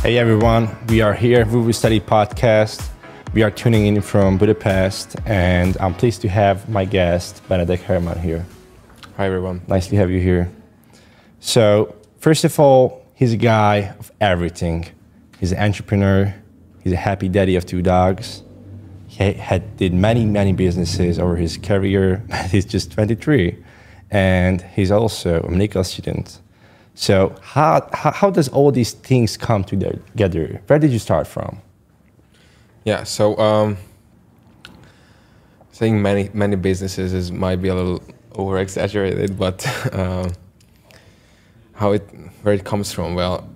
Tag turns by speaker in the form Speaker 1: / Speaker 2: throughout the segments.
Speaker 1: Hey everyone, we are here, Voovo Study Podcast. We are tuning in from Budapest, and I'm pleased to have my guest, Benedek Herman, here.
Speaker 2: Hi everyone.
Speaker 1: Nice to have you here. So, first of all, he's a guy of everything. He's an entrepreneur, he's a happy daddy of 2 dogs. He did many businesses over his career. He's just 23, and he's also a medical student. So how does all these things come together? Where did you start from?
Speaker 2: Yeah, so saying many businesses might be a little over exaggerated, but where it comes from? Well,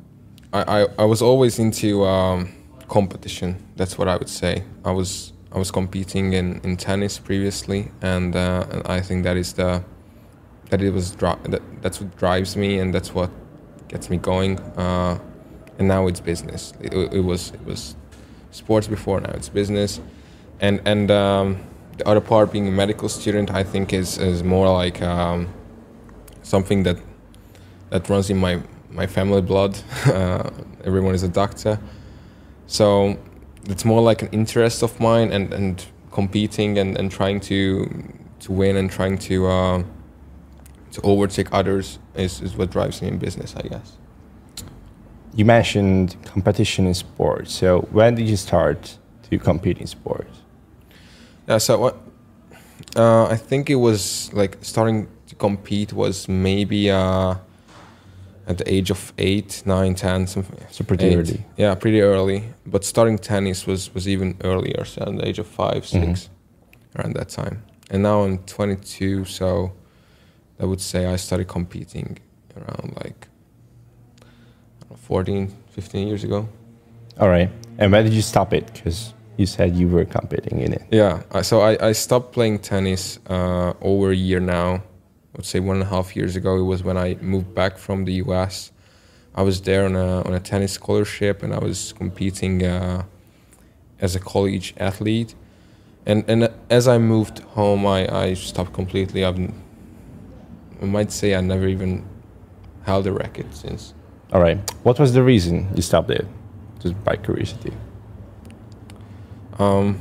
Speaker 2: I was always into competition. That's what I would say. I was competing in tennis previously, and I think that's what drives me, and that's what gets me going. And now it's business. It was sports before, now it's business, and the other part, being a medical student, I think is more like something that runs in my family blood. Everyone is a doctor, so it's more like an interest of mine, and competing and trying to win and trying to overtake others is what drives me in business, I guess.
Speaker 1: You mentioned competition in sports. So when did you start to compete in sports?
Speaker 2: Yeah, so I think it was like starting to compete was maybe at the age of 8, 9, 10, something.
Speaker 1: So pretty early.
Speaker 2: Yeah, pretty early. But starting tennis was even earlier, so at the age of 5, 6, around that time. And now I'm 22, so I would say I started competing around like 14, 15 years ago.
Speaker 1: All right. And when did you stop it? Because you said you were competing in it.
Speaker 2: Yeah. So I stopped playing tennis over a year now. I would say 1.5 years ago. It was when I moved back from the US. I was there on a tennis scholarship, and I was competing as a college athlete. And as I moved home, I stopped completely. I might say I never even held a racket since.
Speaker 1: All right. What was the reason you stopped it? Just by curiosity.
Speaker 2: It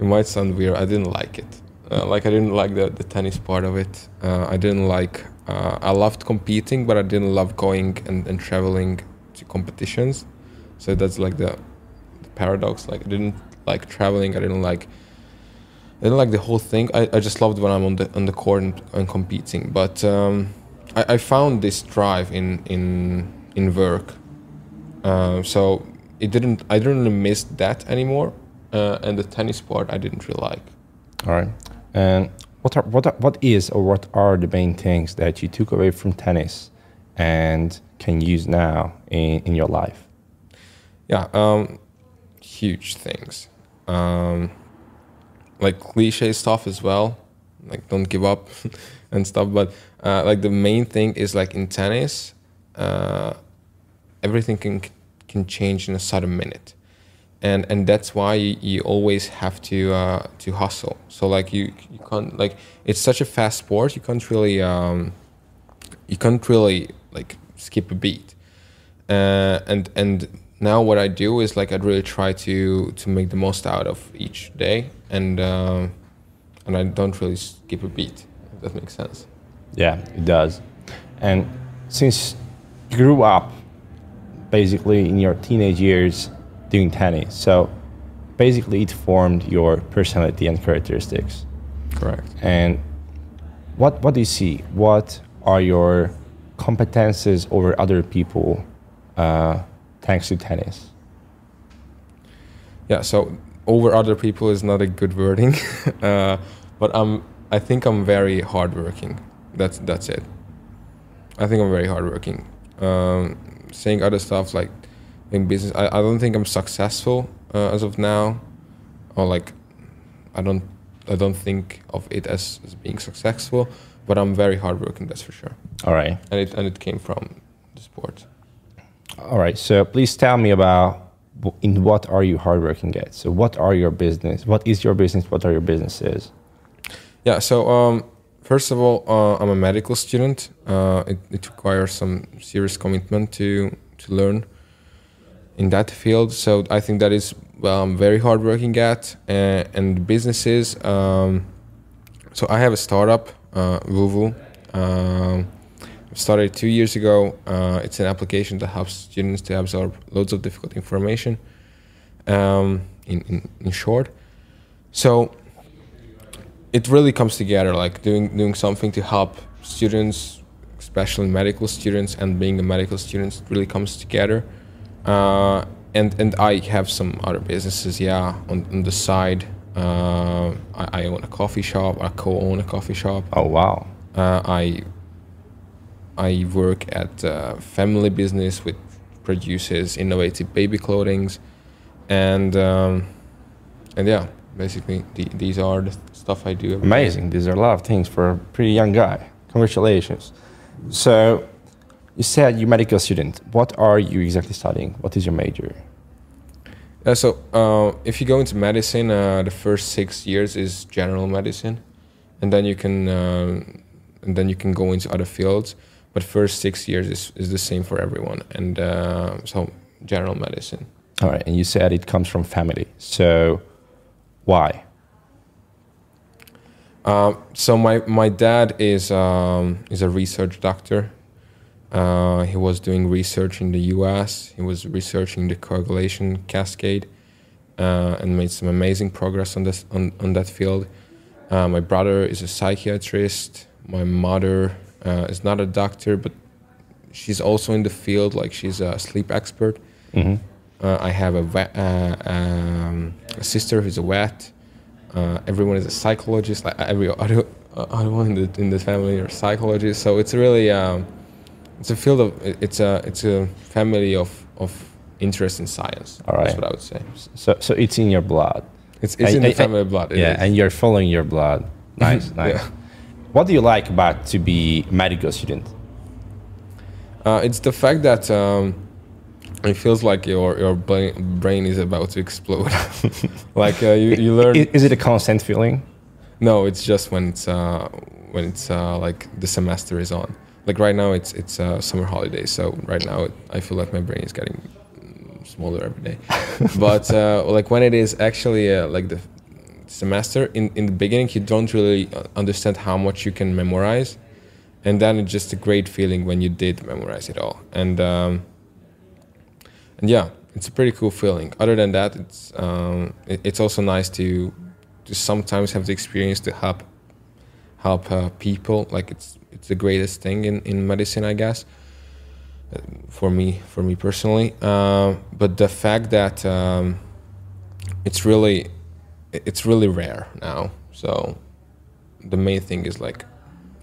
Speaker 2: might sound weird. I didn't like it. I didn't like the tennis part of it. I didn't like. I loved competing, but I didn't love going and traveling to competitions. So that's like the paradox. Like I didn't like traveling. I didn't like the whole thing. I just loved when I'm on the court and competing. But I found this drive in work. So I didn't really miss that anymore. And the tennis part I didn't really like.
Speaker 1: All right. And what are the main things that you took away from tennis and can use now in your life?
Speaker 2: Yeah, huge things. Like cliche stuff as well, like don't give up and stuff. But like the main thing is, like in tennis, everything can change in a sudden minute, and that's why you always have to hustle. So like you can't, like, it's such a fast sport. You can't really like skip a beat. And now what I do is, like, I'd really try to make the most out of each day, and I don't really skip a beat, if that makes sense.
Speaker 1: Yeah, it does. And since you grew up basically in your teenage years doing tennis, so basically it formed your personality and characteristics.
Speaker 2: Correct.
Speaker 1: And what do you see? What are your competences over other people thanks to tennis?
Speaker 2: Yeah, so over other people is not a good wording, but I think I'm very hardworking. That's it. I think I'm very hardworking. Saying other stuff like in business, I don't think I'm successful as of now, or like I don't think of it as being successful, but I'm very hardworking, that's for sure.
Speaker 1: All right.
Speaker 2: And it came from the sport.
Speaker 1: All right. So please tell me about in what are you hardworking at? So what are your business? What is your business? What are your businesses?
Speaker 2: Yeah. So first of all, I'm a medical student. It requires some serious commitment to learn in that field. So I think that is very hard working at, and businesses. So I have a startup, Voovo. Started 2 years ago. It's an application that helps students to absorb loads of difficult information. In short, so it really comes together, like doing something to help students, especially medical students, and being a medical student really comes together. And I have some other businesses, on the side. I own a coffee shop. I co-own a coffee shop.
Speaker 1: Oh wow!
Speaker 2: I work at a family business which produces innovative baby clothings, and yeah, basically these are the stuff I do.
Speaker 1: Amazing. These are a lot of things for a pretty young guy. Congratulations. So you said you're a medical student. What are you exactly studying? What is your major?
Speaker 2: So if you go into medicine, the first 6 years is general medicine, and then you can go into other fields. But first 6 years is the same for everyone, and so general medicine.
Speaker 1: All right, and you said it comes from family. So why?
Speaker 2: So my dad is a research doctor. He was doing research in the U.S. He was researching the coagulation cascade, and made some amazing progress on that field. My brother is a psychiatrist. My mother is not a doctor, but she's also in the field. Like, she's a sleep expert.
Speaker 1: Mm-hmm.
Speaker 2: I have a sister who's a vet. Everyone is a psychologist. Like every other one in the family are psychologists. So it's really it's a field of it's a family of interest in science.
Speaker 1: All right.
Speaker 2: That's what I would say.
Speaker 1: So it's in your blood.
Speaker 2: It's in the family blood.
Speaker 1: And you're following your blood. Nice, nice.
Speaker 2: Yeah.
Speaker 1: What do you like about to be a medical student?
Speaker 2: It's the fact that it feels like your brain is about to explode. Like you learn.
Speaker 1: Is it a constant feeling?
Speaker 2: No, it's just when it's like the semester is on. Like right now, it's summer holidays. So right now, I feel like my brain is getting smaller every day. But like when it is actually like the semester, in the beginning, you don't really understand how much you can memorize, and then it's just a great feeling when you did memorize it all. And yeah, it's a pretty cool feeling. Other than that, it's also nice to sometimes have the experience to help people. Like it's the greatest thing in medicine, I guess, for me personally. But the fact that it's really rare now. So the main thing is like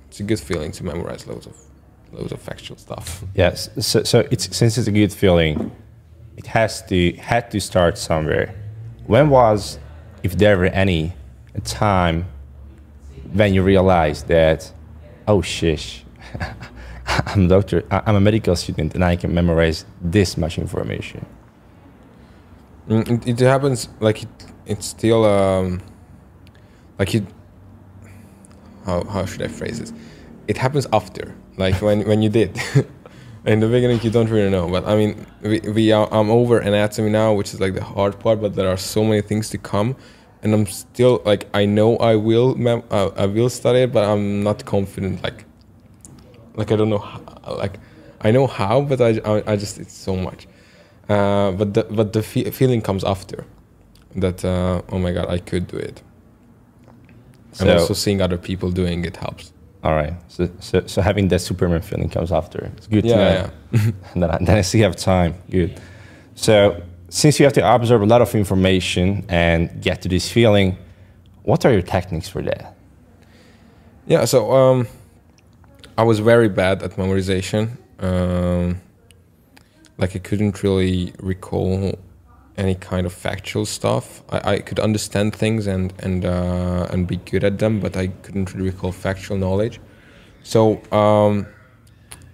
Speaker 2: it's a good feeling to memorize loads of factual stuff.
Speaker 1: Yes. So since it's a good feeling, it had to start somewhere. When was, if there were any, a time when you realized that, oh shish, I'm a doctor, I'm a medical student, and I can memorize this much information?
Speaker 2: It happens like it's still like you. How should I phrase this? It happens after, like when you did. In the beginning, you don't really know, but I mean, I'm over anatomy now, which is like the hard part. But there are so many things to come, and I'm still like I know I will study it, but I'm not confident. Like I don't know, like I know how, but I just it's so much. But the feeling comes after that. Oh my God, I could do it. And also seeing other people doing it helps.
Speaker 1: All right. So having that Superman feeling comes after. It's good to know.
Speaker 2: Yeah.
Speaker 1: then I still have time. Good. So since you have to absorb a lot of information and get to this feeling, what are your techniques for that?
Speaker 2: Yeah. So I was very bad at memorization. Like I couldn't really recall any kind of factual stuff. I could understand things and be good at them, but I couldn't really recall factual knowledge. So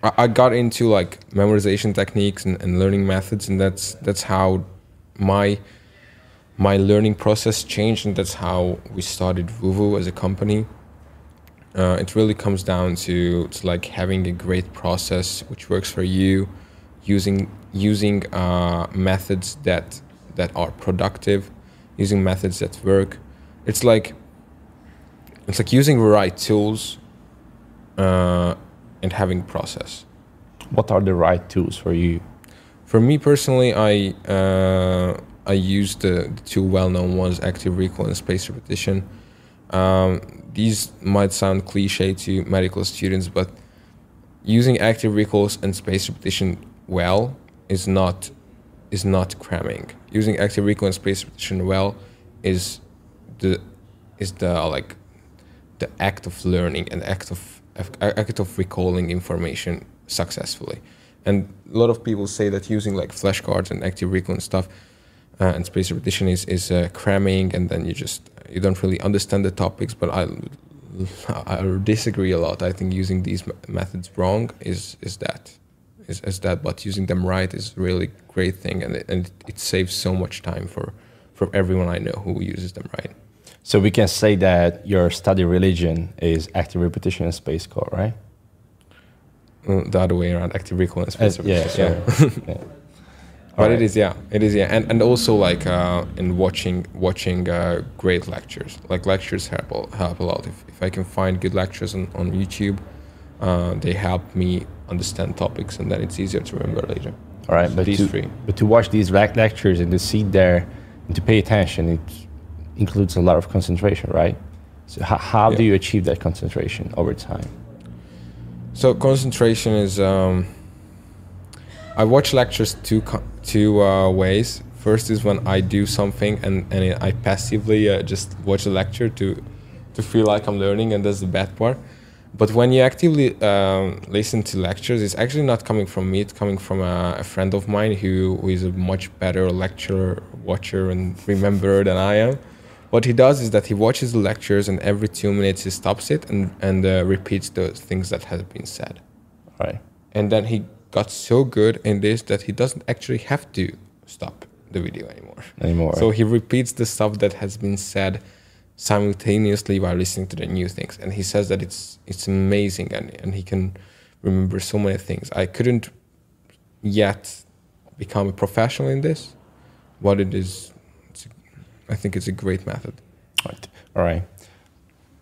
Speaker 2: I got into like memorization techniques and learning methods, and that's how my learning process changed, and that's how we started Voovo as a company. It really comes down to like having a great process which works for you, using methods that are productive, using methods that work. It's like using the right tools and having process.
Speaker 1: What are the right tools for you?
Speaker 2: For me personally, I use the two well-known ones, active recall and spaced repetition. These might sound cliche to medical students, but using active recalls and spaced repetition well is not cramming. Using active recall and spaced repetition well is the act of learning and act of recalling information successfully. And a lot of people say that using like flashcards and active recall and stuff and spaced repetition is cramming, and then you don't really understand the topics. But I disagree a lot. I think using these methods wrong is that. But using them right is a really great thing, and it saves so much time for everyone I know who uses them right.
Speaker 1: So we can say that your study religion is active repetition and spaced call, right?
Speaker 2: The other way around, active recall and spaced repetition.
Speaker 1: Yeah.
Speaker 2: But
Speaker 1: Right.
Speaker 2: it is, and also like in watching great lectures. Like lectures help a lot. If I can find good lectures on YouTube, they help me understand topics, and then it's easier to remember later.
Speaker 1: All right, but to watch these lectures and to sit there and to pay attention, it includes a lot of concentration, right? So how do you achieve that concentration over time?
Speaker 2: So concentration is, I watch lectures two ways. First is when I do something and I passively just watch a lecture to feel like I'm learning, and that's the bad part. But when you actively listen to lectures, it's actually not coming from me, it's coming from a friend of mine who is a much better lecturer, watcher and rememberer than I am. What he does is that he watches the lectures, and every 2 minutes he stops it and repeats the things that have been said.
Speaker 1: Right.
Speaker 2: And then he got so good in this that he doesn't actually have to stop the video anymore. So he repeats the stuff that has been said simultaneously while listening to the new things. And he says that it's amazing, and he can remember so many things. I couldn't yet become a professional in this, but I think it's a great method.
Speaker 1: Right. All right.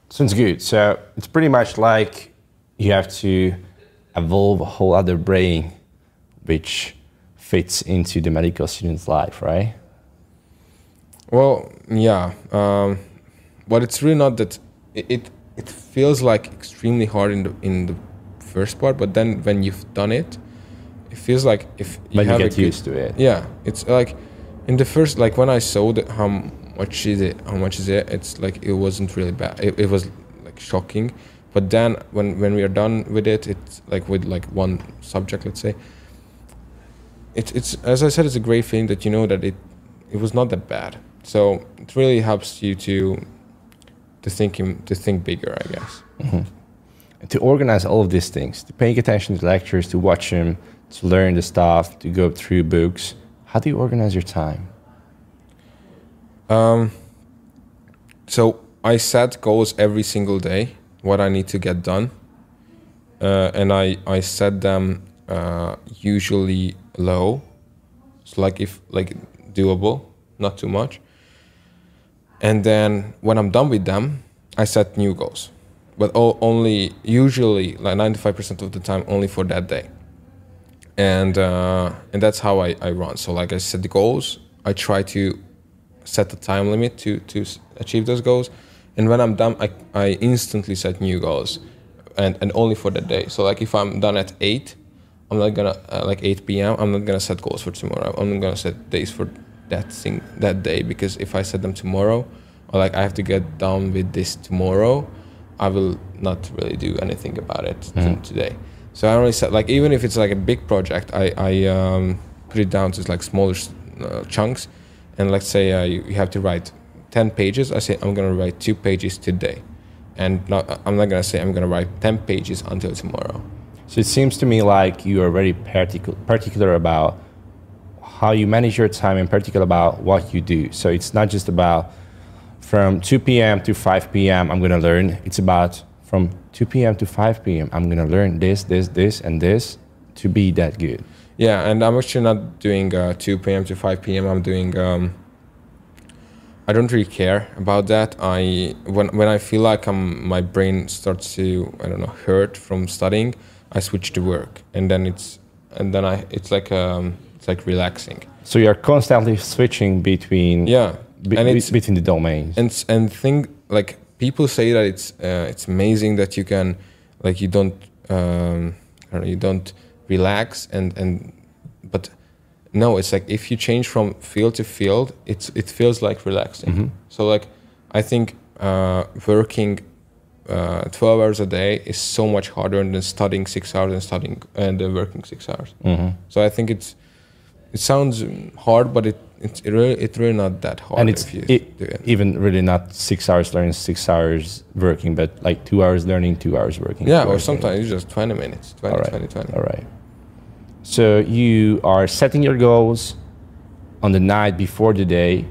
Speaker 1: Sounds good. So it's pretty much like you have to evolve a whole other brain which fits into the medical student's life, right?
Speaker 2: Well, yeah. But it's really not that. It feels like extremely hard in the first part, but then when you've done it, it feels like if you have
Speaker 1: get used to it.
Speaker 2: Yeah, it's like in the first, like when I saw that how much is it, it's like it wasn't really bad. It was like shocking. But then when we are done with it, it's like with like one subject, let's say, it's as I said, it's a great feeling that you know that it was not that bad. So it really helps you to think bigger, I guess.
Speaker 1: Mm-hmm. And to organize all of these things, to pay attention to lectures, to watch them, to learn the stuff, to go through books, how do you organize your time?
Speaker 2: So I set goals every single day, what I need to get done, and I set them usually low, so like doable, not too much. And then when I'm done with them, I set new goals, but only usually like 95% of the time only for that day. And that's how I run. So like I set the goals, I try to set the time limit to achieve those goals, and when I'm done, I instantly set new goals, and only for that day. So like if I'm done at 8, I'm not gonna like 8 p.m. I'm not gonna set goals for tomorrow. I'm not gonna set days for that day, because if I set them tomorrow, or like I have to get done with this tomorrow, I will not really do anything about it today. So I only set, like, even if it's like a big project, I put it down to like smaller chunks. And let's say you have to write 10 pages. I say I'm gonna write 2 pages today, and I'm not gonna say I'm gonna write 10 pages until tomorrow.
Speaker 1: So it seems to me like you are very particular about how you manage your time, and particular about what you do. So it's not just about from 2 p.m. to 5 p.m. I'm gonna learn. It's about from 2 p.m. to 5 p.m. I'm gonna learn this, and this to be that good.
Speaker 2: Yeah, and I'm actually not doing 2 p.m. to 5 p.m. I'm doing. I don't really care about that. When I feel like my brain starts to, I don't know, hurt from studying, I switch to work, and then it's like relaxing.
Speaker 1: So you're constantly switching between between the domains.
Speaker 2: And thing like people say that it's amazing that you can, like, you don't you don't relax but no, it's like if you change from field to field, it feels like relaxing.
Speaker 1: Mm-hmm.
Speaker 2: So like I think working 12 hours a day is so much harder than studying 6 hours and working 6 hours.
Speaker 1: Mm-hmm.
Speaker 2: So I think it sounds hard, but it's really not that hard.
Speaker 1: And it's even really not 6 hours learning, 6 hours working, but like 2 hours learning, 2 hours working.
Speaker 2: Yeah, or sometimes it's just 20 minutes, 20.
Speaker 1: All right. So you are setting your goals on the night before the day.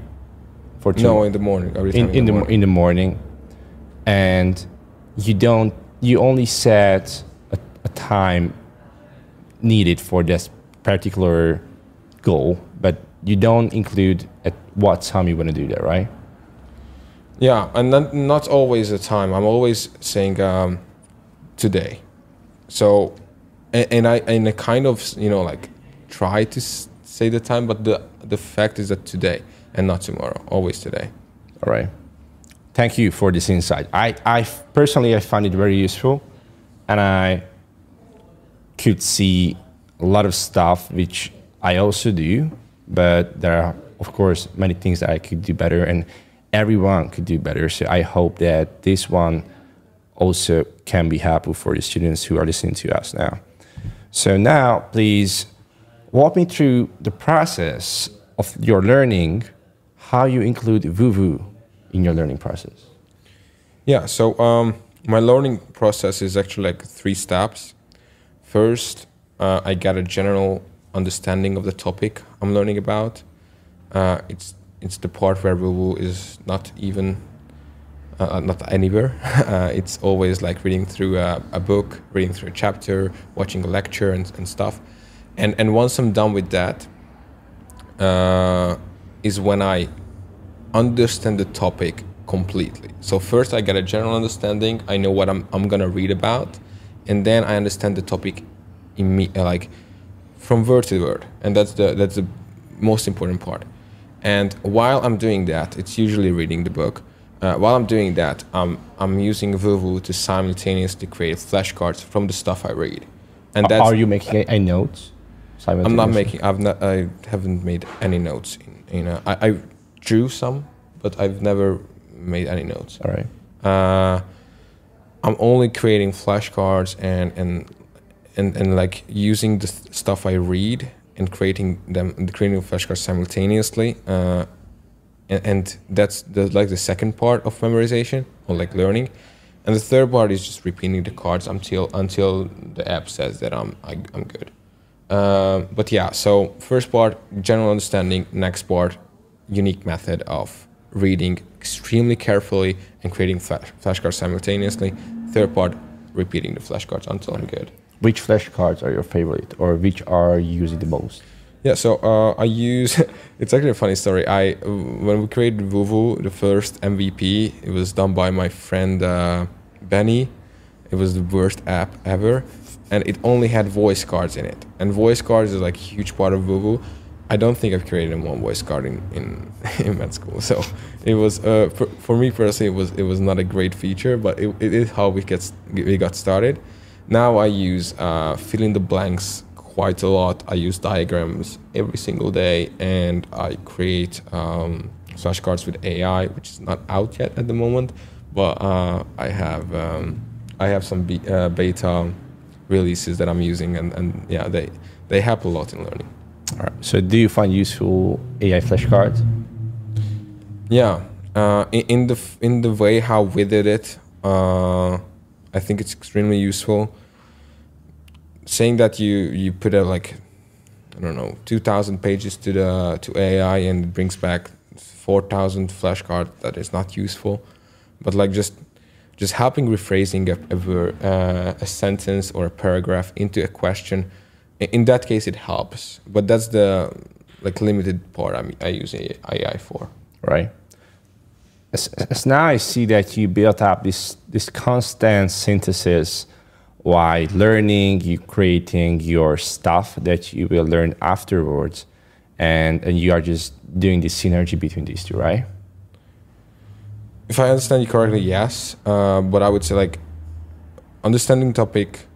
Speaker 2: No, in the morning. Every time
Speaker 1: in the morning, and you only set a time needed for this particular goal, but you don't include at what time you want to do that, right?
Speaker 2: Yeah, and not always the time. I'm always saying today. So, and I kind of, you know, like try to say the time, but the fact is that today and not tomorrow, always today.
Speaker 1: All right. Thank you for this insight. I personally find it very useful, and I could see a lot of stuff which I also do, but there are, of course, many things that I could do better, and everyone could do better. So I hope that this one also can be helpful for the students who are listening to us now. So now, please walk me through the process of your learning, how you include Voovo in your learning process.
Speaker 2: Yeah, so my learning process is actually like 3 steps. First, I get a general understanding of the topic I'm learning about. It's the part where Voovo is not even not anywhere. It's always like reading through a book, reading through a chapter, watching a lecture and stuff. And once I'm done with that, is when I understand the topic completely. So first I get a general understanding. I know what I'm gonna read about, and then I understand the topic like from word to word, and that's the most important part. And while I'm doing that, it's usually reading the book. While I'm doing that, I'm using Voovo to simultaneously create flashcards from the stuff I read. And that's,
Speaker 1: are you making a notes?
Speaker 2: I'm not making. I haven't made any notes. I drew some, but I've never made any notes.
Speaker 1: All right.
Speaker 2: I'm only creating flashcards and like using the stuff I read and creating flashcards simultaneously. And that's the second part of memorization or like learning. And the third part is just repeating the cards until the app says that I'm good. But yeah, so first part, general understanding. Next part, unique method of reading extremely carefully and creating flashcards simultaneously. Third part, repeating the flashcards until I'm good.
Speaker 1: Which flashcards are your favorite, or which are you using the most?
Speaker 2: Yeah, so I use, it's actually a funny story. When we created Voovo, the first MVP, it was done by my friend Benny. It was the worst app ever, and it only had voice cards in it. And voice cards is like a huge part of Voovo. I don't think I've created one voice card in med school. So it was for me personally, it was not a great feature, but it is how we got started. Now I use fill in the blanks quite a lot. I use diagrams every single day, and I create flashcards with AI, which is not out yet at the moment, but I have some beta releases that I'm using, and yeah, they help a lot in learning.
Speaker 1: All right. So do you find useful AI flashcards?
Speaker 2: Yeah, in the way how we did it, I think it's extremely useful. Saying that you put like, I don't know, 2,000 pages to AI and it brings back 4,000 flashcards, that is not useful. But like just helping rephrasing a sentence or a paragraph into a question in that case it helps, but that's the like limited part I use AI for.
Speaker 1: Right. As now I see that you built up this constant synthesis while learning, you creating your stuff that you will learn afterwards, and you are just doing this synergy between these two, right?
Speaker 2: If I understand you correctly, yes. But I would say like understanding topic,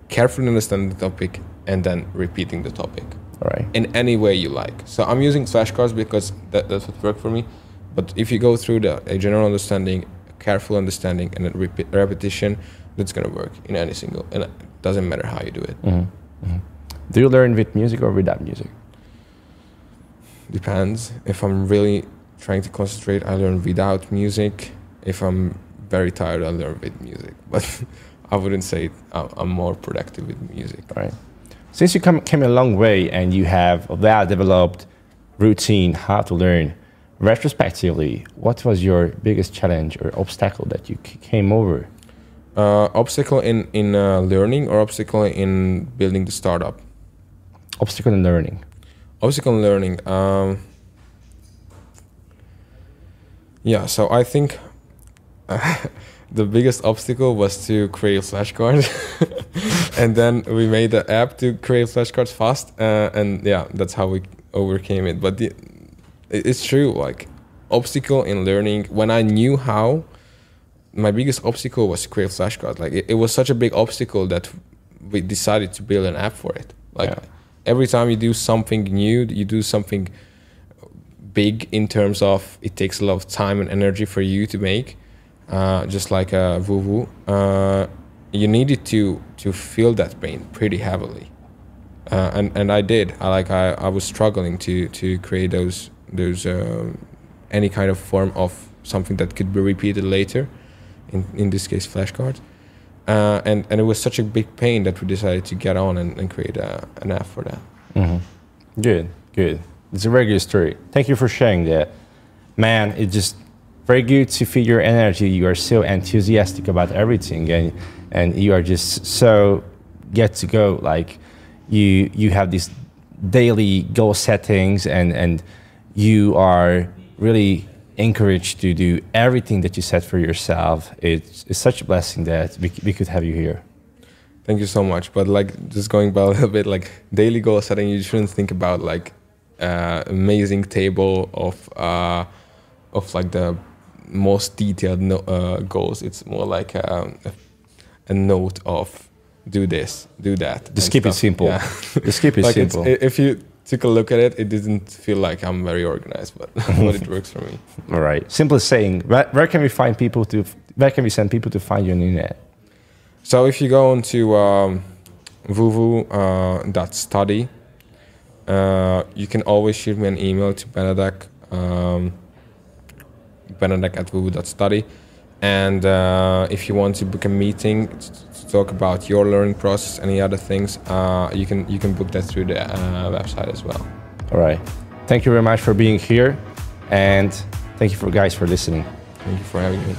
Speaker 2: carefully understanding the topic, and then repeating the topic.
Speaker 1: All right.
Speaker 2: In any way you like. So I'm using flashcards because that's what worked for me. But if you go through a general understanding, a careful understanding, and a repetition, that's gonna work in any single, and it doesn't matter how you do it.
Speaker 1: Mm-hmm. Mm-hmm. Do you learn with music or without music?
Speaker 2: Depends. If I'm really trying to concentrate, I learn without music. If I'm very tired, I learn with music. But I wouldn't say I'm more productive with music.
Speaker 1: Right. Since you came a long way and you have a well-developed routine how to learn, retrospectively, what was your biggest challenge or obstacle that you came over?
Speaker 2: Obstacle in learning or obstacle in building the startup?
Speaker 1: Obstacle in learning.
Speaker 2: Obstacle in learning. Yeah, so I think the biggest obstacle was to create flashcards. And then we made the app to create flashcards fast. And yeah, that's how we overcame it. But it's true, like obstacle in learning, when I knew how, my biggest obstacle was to create flashcards. Like it was such a big obstacle that we decided to build an app for it. Like every time you do something new, you do something big in terms of it takes a lot of time and energy for you to make, just like a Voovo, you needed to feel that pain pretty heavily. And I did. I was struggling to create those any kind of form of something that could be repeated later, in this case flashcards, and it was such a big pain that we decided to get on and create an app for that.
Speaker 1: Mm-hmm. Good. It's a very good story. Thank you for sharing that. Man, it's just very good to feel your energy. You are so enthusiastic about everything, and you are just so get to go. Like you have these daily goal settings, and you are really encouraged to do everything that you set for yourself. It's such a blessing that we could have you here.
Speaker 2: Thank you so much. But like just going back a little bit, like daily goal setting, you shouldn't think about like amazing table of like the most detailed goals. It's more like a note of do this, do that.
Speaker 1: Just keep it simple.
Speaker 2: Yeah.
Speaker 1: Just keep it
Speaker 2: like
Speaker 1: simple.
Speaker 2: If you took a look at it, it didn't feel like I'm very organized, but it works for me.
Speaker 1: All right. Simple saying. Where can we find people to? Where can we send people to find you on the internet?
Speaker 2: So if you go onto Voovo.study, you can always shoot me an email to Benedek, Benedek@voovo.study. And if you want to book a meeting to talk about your learning process, any other things, you can book that through the website as well.
Speaker 1: All right. Thank you very much for being here, and thank you guys for listening.
Speaker 2: Thank you for having me.